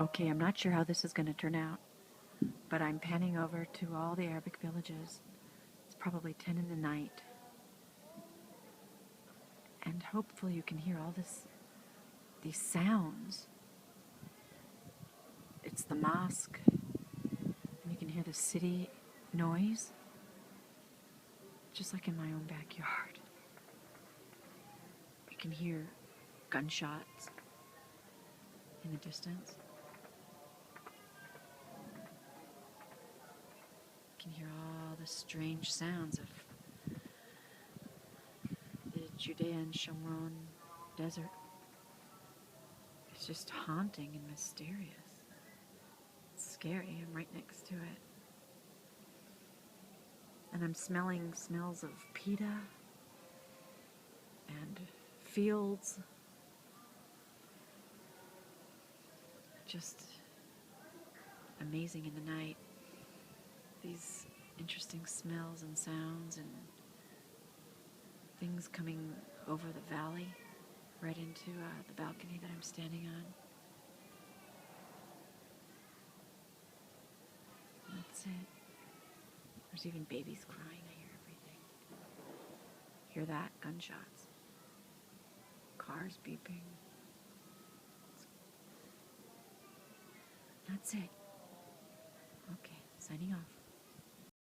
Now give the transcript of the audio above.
Okay, I'm not sure how this is going to turn out, but I'm panning over to all the Arabic villages. It's probably 10 in the night. And hopefully you can hear all these sounds. It's the mosque, and you can hear the city noise, just like in my own backyard. You can hear gunshots in the distance. You can hear all the strange sounds of the Judean Shomron desert. It's just haunting and mysterious. It's scary. I'm right next to it. And I'm smelling smells of pita and fields. Just amazing in the night. These interesting smells and sounds and things coming over the valley right into the balcony that I'm standing on. That's it. There's even babies crying. I hear everything. Hear that? Gunshots. Cars beeping. That's it. Okay, signing off.